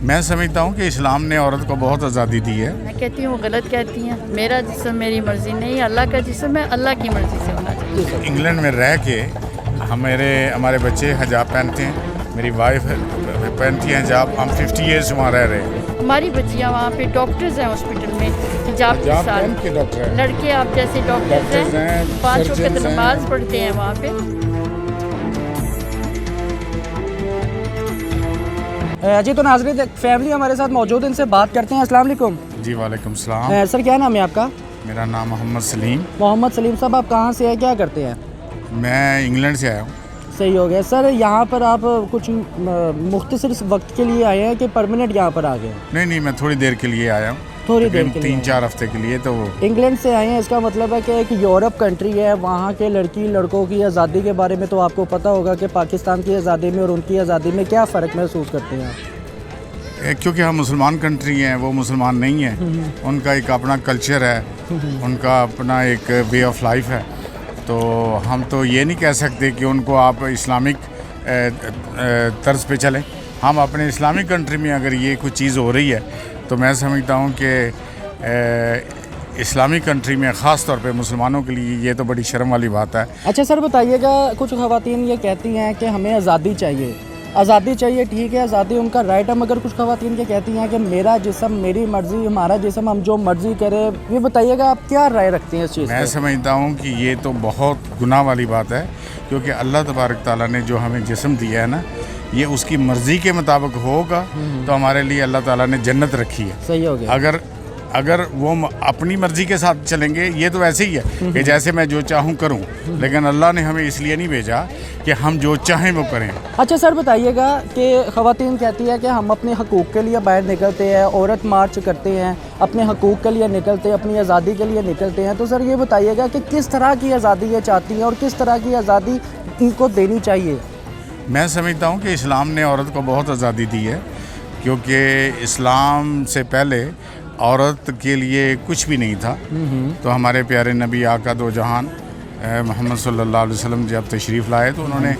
میں سمجھتا ہوں کہ اسلام نے عورت کو بہت آزادی دی ہے. میں کہتی ہوں وہ غلط کہتی ہیں. میرا جسم میری مرضی نہیں، اللہ کا جسم ہے، اللہ کی مرضی سے ہونا چاہیے. انگلینڈ میں رہ کے ہمارے بچے حجاب پہنتے ہیں، میری وائف پہنتی ہیں حجاب. ہم 50 ایئرس وہاں رہ رہے ہیں. ہماری بچیاں وہاں پہ ڈاکٹرز ہیں ہاسپٹل میں حجاب کے ساتھ. لڑکے آپ جیسے ڈاکٹرز ہیں، 5 وقت نماز پڑھتے ہیں وہاں پہ. جی تو ناظرین ایک فیملی ہمارے ساتھ موجود ہے، ان سے بات کرتے ہیں. السلام علیکم. جی وعلیکم السلام. سر کیا نام ہے آپ کا؟ میرا نام محمد سلیم. محمد سلیم صاحب، آپ کہاں سے ہیں، کیا کرتے ہیں؟ میں انگلینڈ سے آیا ہوں. صحیح ہو گیا. سر یہاں پر آپ کچھ مختصر وقت کے لیے آئے ہیں کہ پرماننٹ یہاں پر آ گئے ہیں؟ نہیں میں تھوڑی دیر کے لیے آیا ہوں. تھوڑی دیر کے لیے 3-4 ہفتے کے لیے. تو انگلینڈ سے آئے ہیں، اس کا مطلب ہے کہ ایک یورپ کنٹری ہے، وہاں کے لڑکی لڑکوں کی آزادی کے بارے میں تو آپ کو پتہ ہوگا کہ پاکستان کی آزادی میں اور ان کی آزادی میں کیا فرق محسوس کرتے ہیں آپ؟ کیونکہ ہم مسلمان کنٹری ہیں، وہ مسلمان نہیں ہیں. ان کا ایک اپنا کلچر ہے، ان کا اپنا ایک وے آف لائف ہے. تو ہم تو یہ نہیں کہہ سکتے کہ ان کو آپ اسلامک طرز پہ چلیں. ہم اپنے اسلامک کنٹری میں اگر یہ کوئی چیز ہو رہی ہے تو میں سمجھتا ہوں کہ اسلامی کنٹری میں خاص طور پہ مسلمانوں کے لیے یہ تو بڑی شرم والی بات ہے. اچھا سر بتائیے گا، کچھ خواتین یہ کہتی ہیں کہ ہمیں آزادی چاہیے. آزادی چاہیے، ٹھیک ہے، آزادی ان کا رائٹ ہے، مگر کچھ خواتین یہ کہتی ہیں کہ میرا جسم میری مرضی، ہمارا جسم ہم جو مرضی کرے. یہ بتائیے گا آپ کیا رائے رکھتے ہیں اس چیز؟ میں سمجھتا ہوں کہ یہ تو بہت گناہ والی بات ہے، کیونکہ اللہ تبارک تعالیٰ نے جو ہمیں جسم دیا ہے نا، یہ اس کی مرضی کے مطابق ہوگا تو ہمارے لیے اللہ تعالیٰ نے جنت رکھی ہے. صحیح ہو گیا. اگر وہ اپنی مرضی کے ساتھ چلیں گے، یہ تو ایسے ہی ہے کہ جیسے میں جو چاہوں کروں، لیکن اللہ نے ہمیں اس لیے نہیں بھیجا کہ ہم جو چاہیں وہ کریں. اچھا سر بتائیے گا کہ خواتین کہتی ہے کہ ہم اپنے حقوق کے لیے باہر نکلتے ہیں، عورت مارچ کرتے ہیں، اپنے حقوق کے لیے نکلتے ہیں، اپنی آزادی کے لیے نکلتے ہیں. تو سر یہ بتائیے گا کہ کس طرح کی آزادی یہ چاہتی ہیں اور کس طرح کی آزادی ان کو دینی چاہیے؟ میں سمجھتا ہوں کہ اسلام نے عورت کو بہت آزادی دی ہے، کیونکہ اسلام سے پہلے عورت کے لیے کچھ بھی نہیں تھا. تو ہمارے پیارے نبی آقا دو جہان محمد صلی اللہ علیہ وسلم جب تشریف لائے تو انہوں نے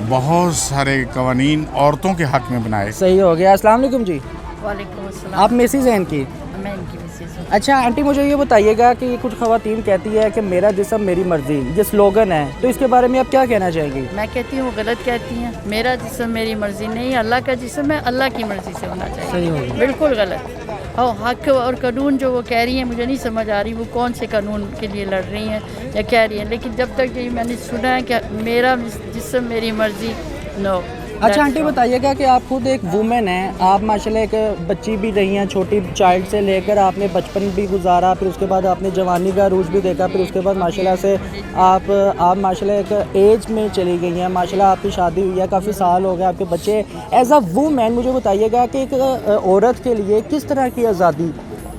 بہت سارے قوانین عورتوں کے حق میں بنائے. صحیح ہو گیا. السلام علیکم جی. وعلیکم السلام. آپ مسز ہیں ان کی؟ میں ان کی مسز ہوں. اچھا آنٹی مجھے یہ بتائیے گا کہ کچھ خواتین کہتی ہے کہ میرا جسم میری مرضی، یہ سلوگن ہے، تو اس کے بارے میں آپ کیا کہنا چاہیں گی؟ میں کہتی ہوں وہ غلط کہتی ہیں. میرا جسم میری مرضی نہیں، اللہ کا جسم ہے، اللہ کی مرضی سے ہونا چاہیے. صحیح ہو گیا. بالکل غلط. اور حق اور قانون جو وہ کہہ رہی ہیں مجھے نہیں سمجھ آ رہی وہ کون سے قانون کے لیے لڑ رہی ہیں یا کہہ رہی ہیں. لیکن جب تک یہ میں نے سنا ہے کہ میرا جسم میری مرضی، نو. اچھا آنٹی بتائیے گا کہ آپ خود ایک وومن ہیں، آپ ماشاءاللہ ایک بچی بھی رہی ہیں، چھوٹی چائلڈ سے لے کر آپ نے بچپن بھی گزارا، پھر اس کے بعد آپ نے جوانی کا عروج بھی دیکھا، پھر اس کے بعد ماشاءاللہ سے آپ ماشاءاللہ ایک ایج میں چلی گئی ہیں، ماشاءاللہ آپ کی شادی ہوئی ہے، کافی سال ہو گئے آپ کے بچے. ایز اے وومن مجھے بتائیے گا کہ ایک عورت کے لیے کس طرح کی آزادی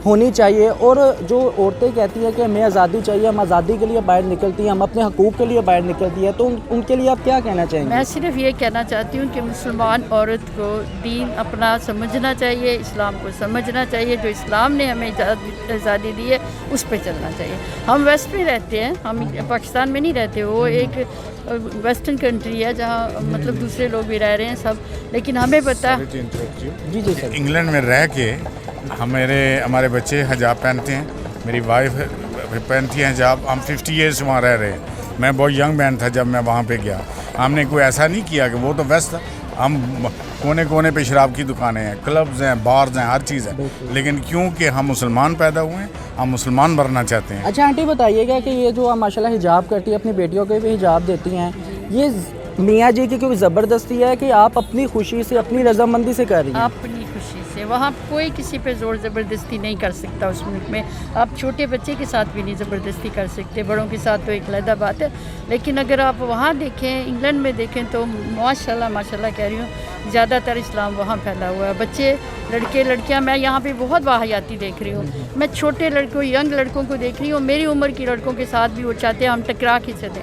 ہونی چاہیے، اور جو عورتیں کہتی ہیں کہ ہمیں آزادی چاہیے، ہم آزادی کے لیے باہر نکلتی ہیں، ہم اپنے حقوق کے لیے باہر نکلتی ہیں، تو ان کے لیے آپ کیا کہنا چاہیں گے؟ میں صرف یہ کہنا چاہتی ہوں کہ مسلمان عورت کو دین اپنا سمجھنا چاہیے، اسلام کو سمجھنا چاہیے. جو اسلام نے ہمیں آزادی دی ہے اس پہ چلنا چاہیے. ہم ویسٹ میں رہتے ہیں، ہم پاکستان میں نہیں رہتے. وہ ایک ویسٹرن کنٹری ہے جہاں مطلب دوسرے لوگ بھی رہ رہے ہیں سب، لیکن ہمیں پتہ. جی جی سر. انگلینڈ میں رہ کے ہمارے بچے حجاب پہنتے ہیں، میری وائف پہنتی ہیں حجاب. ہم 50 ایئرس وہاں رہ رہے ہیں. میں بہت ینگ مین تھا جب میں وہاں پہ گیا. ہم نے کوئی ایسا نہیں کیا کہ وہ تو ویسٹ تھا. ہم کونے کونے پہ شراب کی دکانیں ہیں، کلبز ہیں، بارز ہیں، ہر چیز ہے. لیکن کیونکہ ہم مسلمان پیدا ہوئے ہیں، ہم مسلمان بننا چاہتے ہیں. اچھا آنٹی بتائیے گا کہ یہ جو آپ ماشاءاللہ حجاب کرتی ہیں، اپنی بیٹیوں کو بھی حجاب دیتی ہیں، یہ میاں جی کی کوئی زبردستی ہے کہ آپ اپنی خوشی سے، اپنی رضامندی سے کر رہی ہیں؟ اپنی خوشی سے. وہاں کوئی کسی پہ زور زبردستی نہیں کر سکتا. اس ملک میں آپ چھوٹے بچے کے ساتھ بھی نہیں زبردستی کر سکتے، بڑوں کے ساتھ تو ایک علیحدہ بات ہے. لیکن اگر آپ وہاں دیکھیں، انگلینڈ میں دیکھیں تو ماشاءاللہ ماشاءاللہ کہہ رہی ہوں، زیادہ تر اسلام وہاں پھیلا ہوا ہے. بچے، لڑکے، لڑکیاں، میں یہاں پہ بہت باحیاتی دیکھ رہی ہوں. میں چھوٹے لڑکوں، ینگ لڑکوں کو دیکھ رہی ہوں، میری عمر کی لڑکوں کے ساتھ بھی وہ چاہتے ہیں ہم ٹکرا کے چلیں.